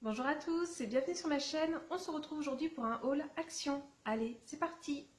Bonjour à tous et bienvenue sur ma chaîne. On se retrouve aujourd'hui pour un haul action. Allez, c'est parti!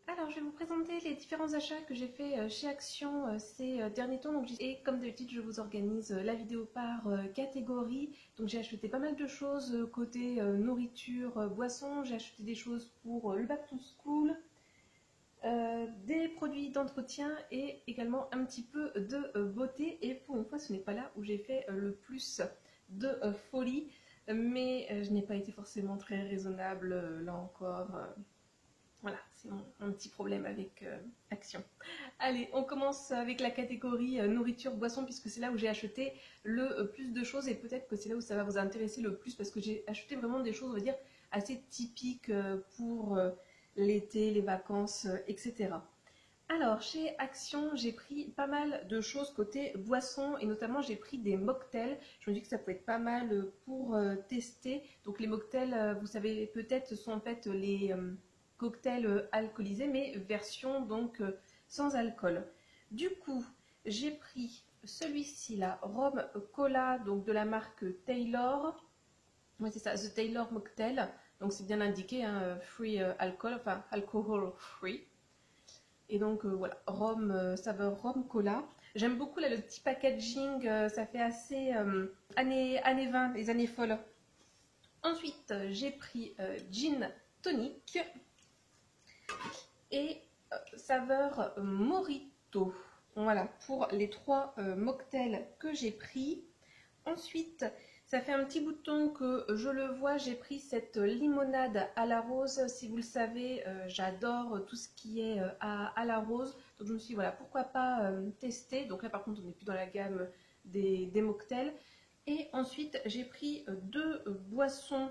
Alors, je vais vous présenter les différents achats que j'ai fait chez Action ces derniers temps. Et comme d'habitude, je vous organise la vidéo par catégorie. Donc, j'ai acheté pas mal de choses côté nourriture, boisson. J'ai acheté des choses pour le back to school, des produits d'entretien et également un petit peu de beauté. Et pour une fois, ce n'est pas là où j'ai fait le plus de folie, mais je n'ai pas été forcément très raisonnable là encore. Voilà, c'est mon petit problème avec Action. Allez, on commence avec la catégorie nourriture, boisson, puisque c'est là où j'ai acheté le plus de choses et peut-être que c'est là où ça va vous intéresser le plus parce que j'ai acheté vraiment des choses, on va dire, assez typiques pour l'été, les vacances, etc. Alors, chez Action, j'ai pris pas mal de choses côté boisson et notamment j'ai pris des mocktails. Je me dis que ça peut être pas mal pour tester. Donc les mocktails, vous savez peut-être, ce sont en fait les cocktails alcoolisés, mais version donc sans alcool. Du coup, j'ai pris celui-ci là, Rhum Cola, donc de la marque Taylor. Oui, c'est ça, The Taylor Mocktail. Donc c'est bien indiqué, hein, free alcohol, enfin alcohol free. Et donc voilà, rhum, saveur rhum cola. J'aime beaucoup là, le petit packaging, ça fait assez années 20, les années folles. Ensuite, j'ai pris gin tonic et saveur Mojito. Voilà, pour les trois mocktails que j'ai pris. Ensuite, ça fait un petit bout de temps que je le vois, j'ai pris cette limonade à la rose. Si vous le savez, j'adore tout ce qui est à la rose. Donc je me suis dit, voilà, pourquoi pas tester. Donc là, par contre, on n'est plus dans la gamme des mocktails. Et ensuite, j'ai pris deux boissons,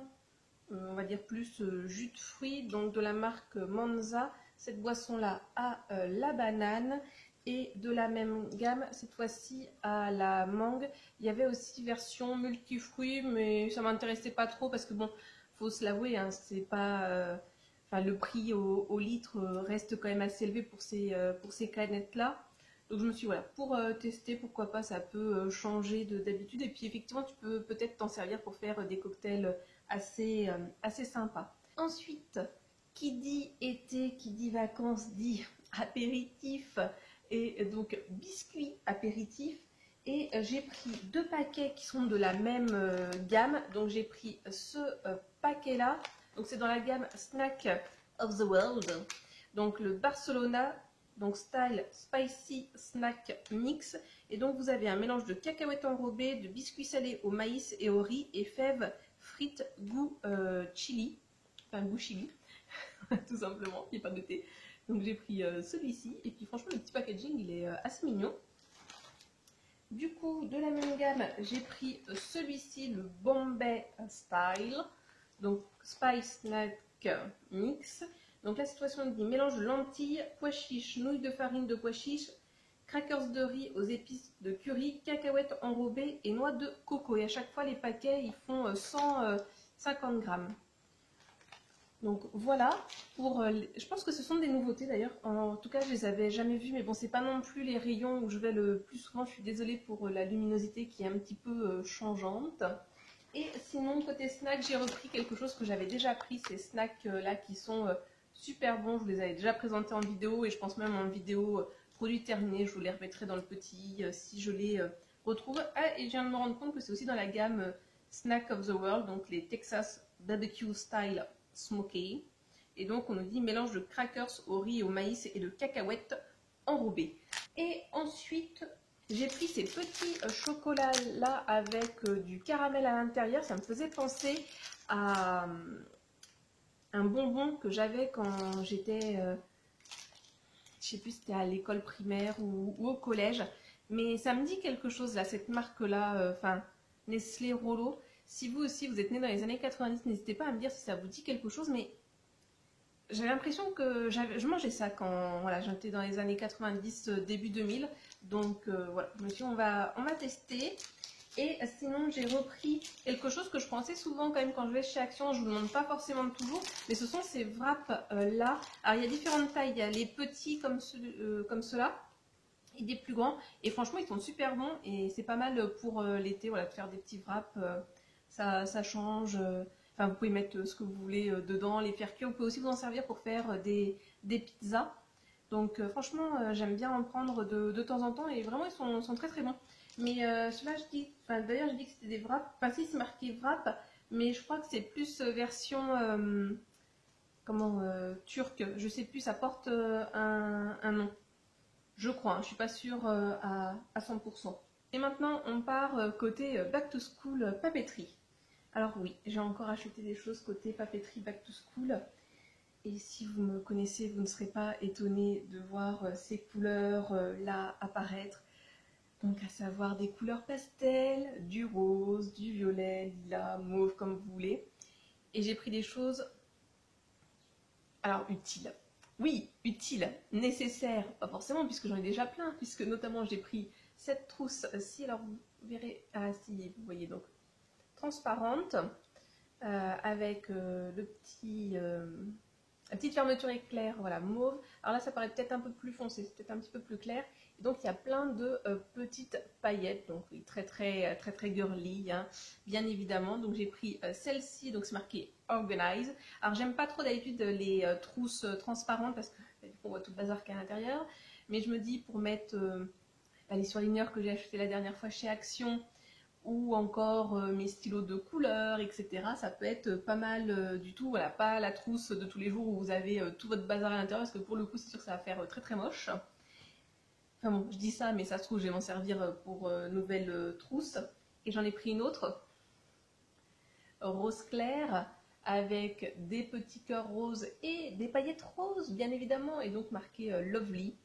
on va dire plus jus de fruits, donc de la marque Monza. Cette boisson-là a la banane. Et de la même gamme, cette fois-ci à la mangue. Il y avait aussi version multifruits, mais ça m'intéressait pas trop parce que bon, faut se l'avouer, hein, c'est pas, enfin, le prix au litre reste quand même assez élevé pour ces canettes-là. Donc je me suis dit, voilà, pour tester, pourquoi pas, ça peut changer d'habitude. Et puis effectivement, tu peux peut-être t'en servir pour faire des cocktails assez sympas. Ensuite, qui dit été, qui dit vacances, dit apéritif et donc biscuits apéritifs. Et j'ai pris deux paquets qui sont de la même gamme. Donc j'ai pris ce paquet là. Donc c'est dans la gamme Snack of the World. Donc le Barcelona, donc style spicy snack mix. Et donc vous avez un mélange de cacahuètes enrobées, de biscuits salés au maïs et au riz et fèves frites goût chili. Enfin goût chili, tout simplement, il n'y a pas de thé. Donc j'ai pris celui-ci et puis franchement le petit packaging il est assez mignon. Du coup de la même gamme j'ai pris celui-ci, le Bombay Style, donc Spice Snack Mix. Donc là cette fois-ci on dit mélange de lentilles, pois chiches, nouilles de farine de pois chiches, crackers de riz aux épices de curry, cacahuètes enrobées et noix de coco. Et à chaque fois les paquets ils font 150 grammes. Donc voilà, je pense que ce sont des nouveautés d'ailleurs, en tout cas je les avais jamais vues, mais bon c'est pas non plus les rayons où je vais le plus souvent, je suis désolée pour la luminosité qui est un petit peu changeante. Et sinon côté snack j'ai repris quelque chose que j'avais déjà pris, ces snacks là qui sont super bons, je vous les avais déjà présentés en vidéo et je pense même en vidéo produit terminé, je vous les remettrai dans le petit si je les retrouve. Ah et je viens de me rendre compte que c'est aussi dans la gamme Snack of the World, donc les Texas Barbecue Style Smoky. Et donc on nous dit mélange de crackers au riz, au maïs et de cacahuètes enrobées. Et ensuite j'ai pris ces petits chocolats là avec du caramel à l'intérieur. Ça me faisait penser à un bonbon que j'avais quand j'étais, je sais plus si c'était à l'école primaire ou au collège. Mais ça me dit quelque chose là, cette marque là, enfin Nestlé Rollo. Si vous aussi vous êtes né dans les années 90, n'hésitez pas à me dire si ça vous dit quelque chose, mais j'avais l'impression que je mangeais ça quand voilà, j'étais dans les années 90, début 2000. Donc voilà, je me suis dit on va tester. Et sinon j'ai repris quelque chose que je prends assez souvent quand même quand je vais chez Action, je ne vous demande pas forcément toujours, mais ce sont ces wraps là. Alors il y a différentes tailles, il y a les petits comme ceux-là. et des plus grands. Et franchement, ils sont super bons et c'est pas mal pour l'été, voilà, de faire des petits wraps. Ça change. Enfin, vous pouvez mettre ce que vous voulez dedans, les faire cuire. Vous pouvez aussi vous en servir pour faire des pizzas. Donc franchement, j'aime bien en prendre de temps en temps et vraiment, ils sont très très bons. Mais ceux-là, je dis, enfin, d'ailleurs, je dis que c'était des wraps. Enfin, si, c'est marqué wrap, mais je crois que c'est plus version comment turque. Je sais plus, ça porte un nom. Je crois, hein, je suis pas sûre à 100%. Et maintenant, on part côté back to school papeterie. Alors oui, j'ai encore acheté des choses côté papeterie back to school. Et si vous me connaissez, vous ne serez pas étonné de voir ces couleurs là apparaître. Donc à savoir des couleurs pastel, du rose, du violet, lilas, mauve, comme vous voulez. Et j'ai pris des choses, alors utiles. Oui, utiles, nécessaires, pas forcément puisque j'en ai déjà plein, puisque notamment j'ai pris cette trousse-ci, alors vous verrez, ah si, vous voyez donc, transparente, avec le petit... la petite fermeture éclair, voilà, mauve. Alors là, ça paraît peut-être un peu plus foncé, c'est peut-être un petit peu plus clair. Et donc, il y a plein de petites paillettes, donc très girly, hein, bien évidemment. Donc, j'ai pris celle-ci, donc c'est marqué Organize. Alors, j'aime pas trop d'habitude les trousses transparentes parce que du coup, on voit tout le bazar qu'il y a à l'intérieur. Mais je me dis, pour mettre les surligneurs que j'ai achetés la dernière fois chez Action, ou encore mes stylos de couleur, etc. Ça peut être pas mal du tout. Voilà, pas la trousse de tous les jours où vous avez tout votre bazar à l'intérieur, parce que pour le coup, c'est sûr que ça va faire très très moche. Enfin bon, je dis ça, mais ça se trouve, je vais m'en servir pour nouvelle trousse. Et j'en ai pris une autre, rose clair, avec des petits cœurs roses et des paillettes roses, bien évidemment, et donc marqué Lovely.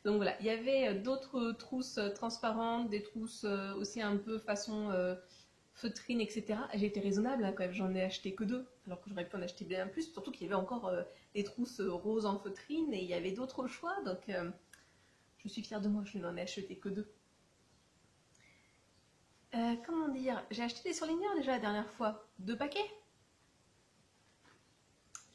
Donc voilà, il y avait d'autres trousses transparentes, des trousses aussi un peu façon feutrine, etc. J'ai été raisonnable hein, quand même, j'en ai acheté que 2, alors que j'aurais pu en acheter bien plus, surtout qu'il y avait encore des trousses roses en feutrine et il y avait d'autres choix, donc je suis fière de moi, je n'en ai acheté que 2. Comment dire, j'ai acheté des surligneurs déjà la dernière fois, 2 paquets.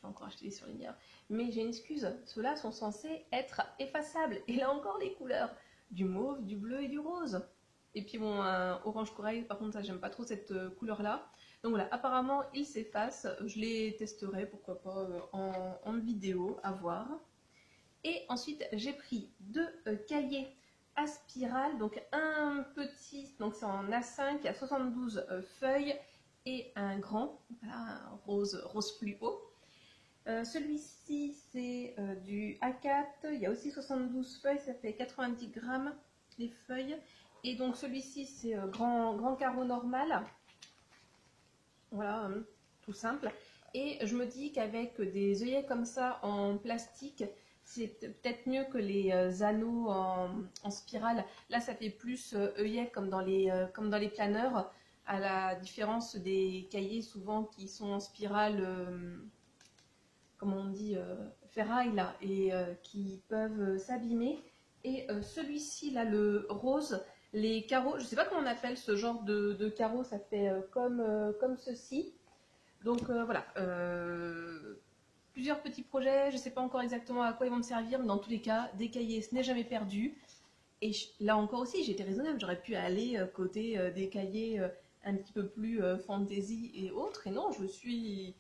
J'ai encore acheté des surligneurs. Mais j'ai une excuse, ceux-là sont censés être effaçables. Et là encore les couleurs, du mauve, du bleu et du rose. Et puis bon, un orange corail, par contre ça j'aime pas trop cette couleur-là. Donc voilà, apparemment ils s'effacent. Je les testerai, pourquoi pas, en vidéo, à voir. Et ensuite j'ai pris 2 cahiers à spirale. Donc un petit, donc c'est en A5, il y a 72 feuilles. Et un grand, voilà, un rose fluo. Celui-ci c'est du A4, il y a aussi 72 feuilles, ça fait 90 grammes les feuilles. Et donc celui-ci c'est grand carreau normal, voilà, tout simple. Et je me dis qu'avec des œillets comme ça en plastique, c'est peut-être mieux que les anneaux en spirale. Là ça fait plus œillet comme dans les planeurs, à la différence des cahiers souvent qui sont en spirale... comment on dit, ferraille là, et qui peuvent s'abîmer. Et celui-ci là, le rose, les carreaux, je ne sais pas comment on appelle ce genre de carreaux, ça fait comme ceci. Donc voilà, plusieurs petits projets, je ne sais pas encore exactement à quoi ils vont me servir, mais dans tous les cas, des cahiers, ce n'est jamais perdu. Et là encore aussi, j'ai été raisonnable, j'aurais pu aller côté des cahiers un petit peu plus fantasy et autres, et non, je suis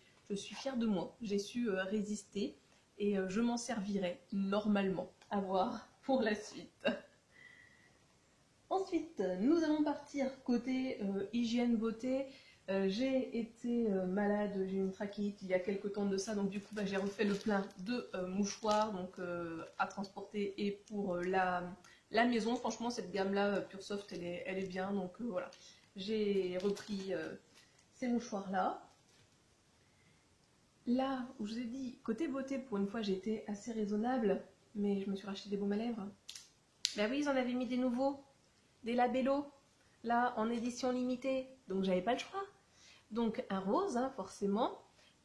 fière de moi. J'ai su résister et je m'en servirai normalement. À voir pour la suite. Ensuite, nous allons partir côté hygiène beauté. J'ai été malade, j'ai eu une trachéite il y a quelques temps de ça, donc du coup j'ai refait le plein de mouchoirs donc, à transporter et pour la maison. Franchement cette gamme là, Pure Soft, elle est bien, donc voilà. J'ai repris ces mouchoirs là. Là où je vous ai dit, côté beauté, pour une fois j'ai été assez raisonnable, mais je me suis racheté des baumes à lèvres. Ben oui, ils en avaient mis des nouveaux, des labellos, là en édition limitée, donc j'avais pas le choix. Donc un rose, hein, forcément,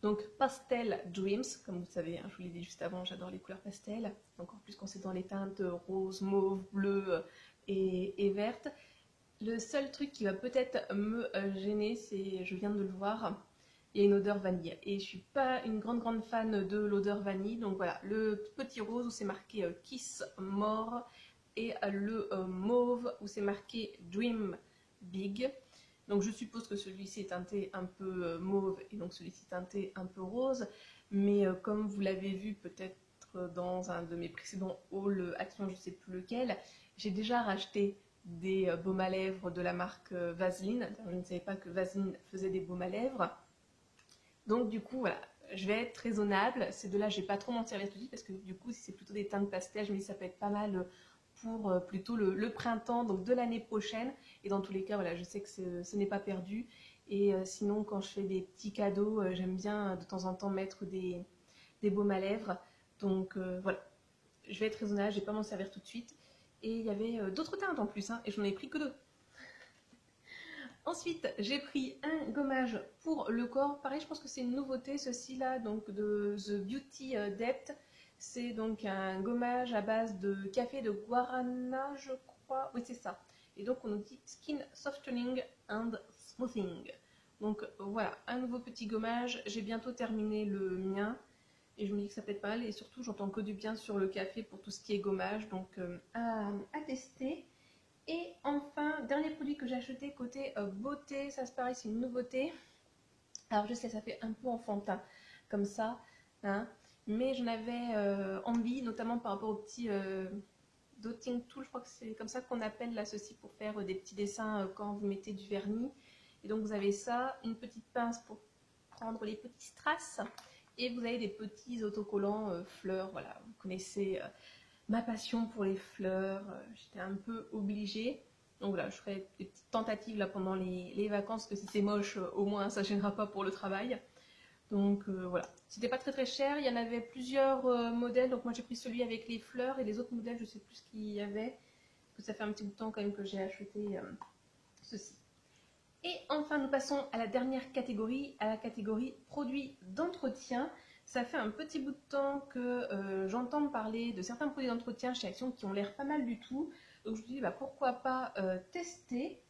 donc Pastel Dreams, comme vous savez, hein, je vous l'ai dit juste avant, j'adore les couleurs pastel, encore plus quand c'est dans les teintes rose, mauve, bleu et verte. Le seul truc qui va peut-être me gêner, c'est, je viens de le voir, il y a une odeur vanille et je suis pas une grande fan de l'odeur vanille, donc voilà, le petit rose où c'est marqué Kiss More et le mauve où c'est marqué Dream Big. Donc je suppose que celui-ci est teinté un peu mauve et donc celui-ci teinté un peu rose. Mais comme vous l'avez vu peut-être dans un de mes précédents hauls Action, je ne sais plus lequel, j'ai déjà racheté des baumes à lèvres de la marque Vaseline. Je ne savais pas que Vaseline faisait des baumes à lèvres. Donc du coup, voilà, je vais être raisonnable. Ces deux-là, je ne vais pas trop m'en servir tout de suite parce que du coup, si c'est plutôt des teintes pastel, je me dis que ça peut être pas mal pour plutôt le printemps, donc de l'année prochaine. Et dans tous les cas, voilà, je sais que ce n'est pas perdu. Et sinon, quand je fais des petits cadeaux, j'aime bien de temps en temps mettre des baumes à lèvres. Donc voilà, je vais être raisonnable, je ne vais pas m'en servir tout de suite. Et il y avait d'autres teintes en plus, hein, et je n'en ai pris que deux. Ensuite, j'ai pris un gommage pour le corps. Pareil, je pense que c'est une nouveauté, ceci-là, donc de The Beauty Depth. C'est donc un gommage à base de café de guarana, je crois. Oui, c'est ça. Et donc, on nous dit Skin Softening and Smoothing. Donc, voilà, un nouveau petit gommage. J'ai bientôt terminé le mien. Et je me dis que ça peut être pas mal. Et surtout, j'entends que du bien sur le café pour tout ce qui est gommage. Donc, à tester. Et enfin, dernier produit que j'ai acheté côté beauté, ça se pareil, c'est une nouveauté. Alors je sais, ça fait un peu enfantin comme ça, hein, mais j'en avais envie, notamment par rapport au petit dotting tool, je crois que c'est comme ça qu'on appelle là ceci pour faire des petits dessins quand vous mettez du vernis. Et donc vous avez ça, une petite pince pour prendre les petits strass, et vous avez des petits autocollants fleurs, voilà, vous connaissez ma passion pour les fleurs, j'étais un peu obligée. Donc voilà, je ferai des petites tentatives là pendant les vacances, que si c'est moche, au moins ça ne gênera pas pour le travail. Donc voilà, c'était pas très très cher, il y en avait plusieurs modèles, donc moi j'ai pris celui avec les fleurs et les autres modèles je sais plus ce qu'il y avait, parce que ça fait un petit bout de temps quand même que j'ai acheté ceci. Et enfin nous passons à la dernière catégorie, à la catégorie produits d'entretien. Ça fait un petit bout de temps que j'entends parler de certains produits d'entretien chez Action qui ont l'air pas mal du tout. Donc je me dis bah, pourquoi pas tester.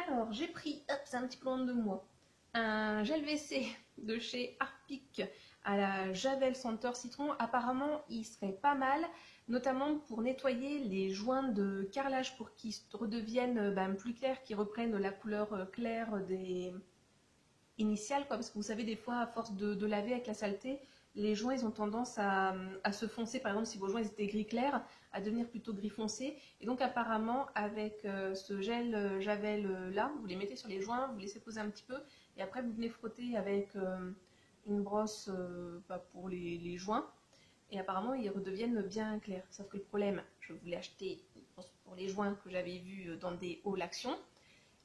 Alors j'ai pris, hop, c'est un petit peu loin de moi, un gel WC de chez Harpic à la Javel Senteur Citron. Apparemment il serait pas mal, notamment pour nettoyer les joints de carrelage pour qu'ils redeviennent plus clairs, qu'ils reprennent la couleur claire des initiales, quoi, parce que vous savez des fois à force de laver avec la saleté, les joints ils ont tendance à se foncer. Par exemple si vos joints ils étaient gris clair, à devenir plutôt gris foncé. Et donc apparemment avec ce gel Javel là, vous les mettez sur les joints, vous laissez poser un petit peu et après vous venez frotter avec une brosse pour les joints et apparemment ils redeviennent bien clairs. Sauf que le problème, je voulais acheter pour les joints que j'avais vu dans des hauls Action,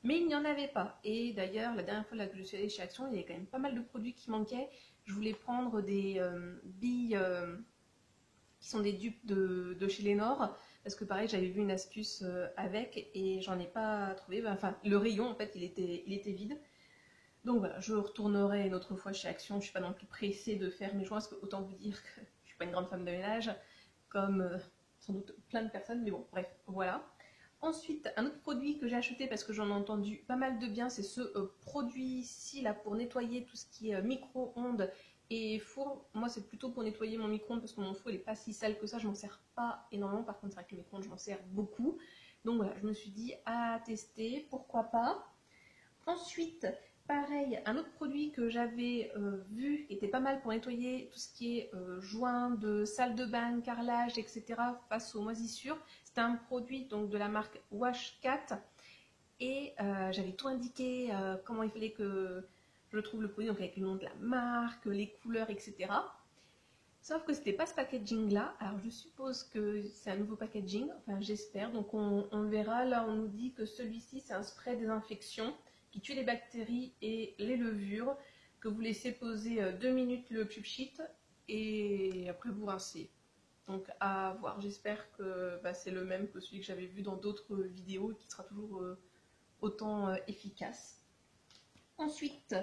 mais il n'y en avait pas. Et d'ailleurs, la dernière fois là, que je suis allée chez Action, il y avait quand même pas mal de produits qui manquaient. Je voulais prendre des billes qui sont des dupes de chez Lénore, parce que pareil, j'avais vu une astuce avec et j'en ai pas trouvé. Enfin, le rayon, en fait, il était vide. Donc voilà, je retournerai une autre fois chez Action. Je ne suis pas non plus pressée de faire mes joints, parce que autant vous dire que je ne suis pas une grande femme de ménage, comme sans doute plein de personnes. Mais bon, bref, voilà. Ensuite, un autre produit que j'ai acheté parce que j'en ai entendu pas mal de bien, c'est ce produit-ci là pour nettoyer tout ce qui est micro-ondes et four. Moi, c'est plutôt pour nettoyer mon micro-ondes parce que mon four il n'est pas si sale que ça, je m'en sers pas énormément. Par contre, c'est vrai que le micro-ondes, je m'en sers beaucoup. Donc voilà, je me suis dit à tester, pourquoi pas. Ensuite, pareil, un autre produit que j'avais vu qui était pas mal pour nettoyer tout ce qui est joints de salle de bain, carrelage, etc. face aux moisissures. C'était un produit donc de la marque Washcat et j'avais tout indiqué comment il fallait que je trouve le produit, donc avec le nom de la marque, les couleurs, etc. Sauf que c'était pas ce packaging là, alors je suppose que c'est un nouveau packaging, enfin j'espère, donc on verra. Là on nous dit que celui-ci c'est un spray désinfection qui tue les bactéries et les levures, que vous laissez poser 2 minutes le cube sheet et après vous rincez. Donc à voir, j'espère que c'est le même que celui que j'avais vu dans d'autres vidéos et qui sera toujours autant efficace. Ensuite,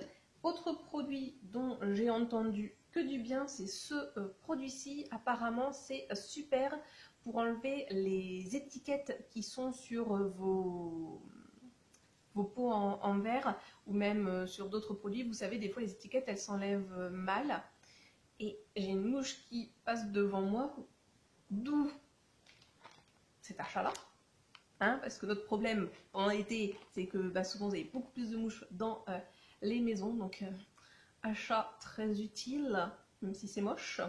autre produit dont j'ai entendu que du bien, c'est ce produit-ci. Apparemment, c'est super pour enlever les étiquettes qui sont sur vos pots en verre ou même sur d'autres produits. Vous savez, des fois, les étiquettes, elles s'enlèvent mal. Et j'ai une mouche qui passe devant moi, d'où cet achat-là. hein, parce que notre problème pendant l'été, c'est que bah, souvent vous avez beaucoup plus de mouches dans les maisons, donc achat très utile, même si c'est moche.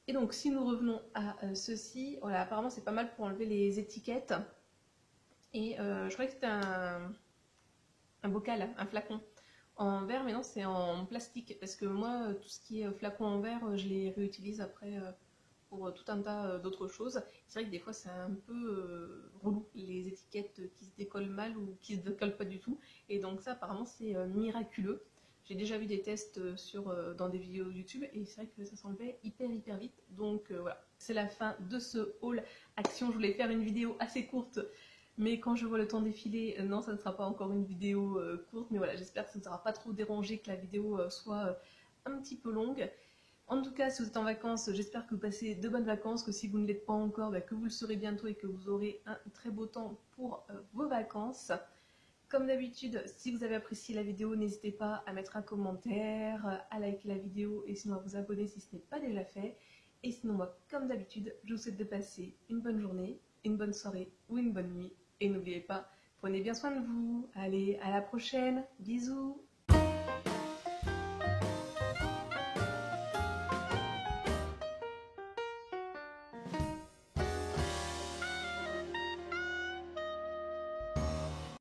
Et donc si nous revenons à ceci, voilà, apparemment c'est pas mal pour enlever les étiquettes. Et je croyais que c'était un bocal, un flacon en verre, mais non, c'est en plastique, parce que moi, tout ce qui est flacon en verre, je les réutilise après pour tout un tas d'autres choses. C'est vrai que des fois, c'est un peu relou, les étiquettes qui se décollent mal ou qui se décollent pas du tout. Et donc ça, apparemment, c'est miraculeux. J'ai déjà vu des tests dans des vidéos YouTube et c'est vrai que ça s'enlevait hyper vite. Donc voilà, c'est la fin de ce haul action. Je voulais faire une vidéo assez courte, mais quand je vois le temps défiler, non, ça ne sera pas encore une vidéo courte. Mais voilà, j'espère que ça ne sera pas trop dérangé, que la vidéo soit un petit peu longue. En tout cas, si vous êtes en vacances, j'espère que vous passez de bonnes vacances, que si vous ne l'êtes pas encore, bah, que vous le serez bientôt et que vous aurez un très beau temps pour vos vacances. Comme d'habitude, si vous avez apprécié la vidéo, n'hésitez pas à mettre un commentaire, à liker la vidéo et sinon à vous abonner si ce n'est pas déjà fait. Et sinon, moi, comme d'habitude, je vous souhaite de passer une bonne journée, une bonne soirée ou une bonne nuit. Et n'oubliez pas, prenez bien soin de vous. Allez, à la prochaine. Bisous.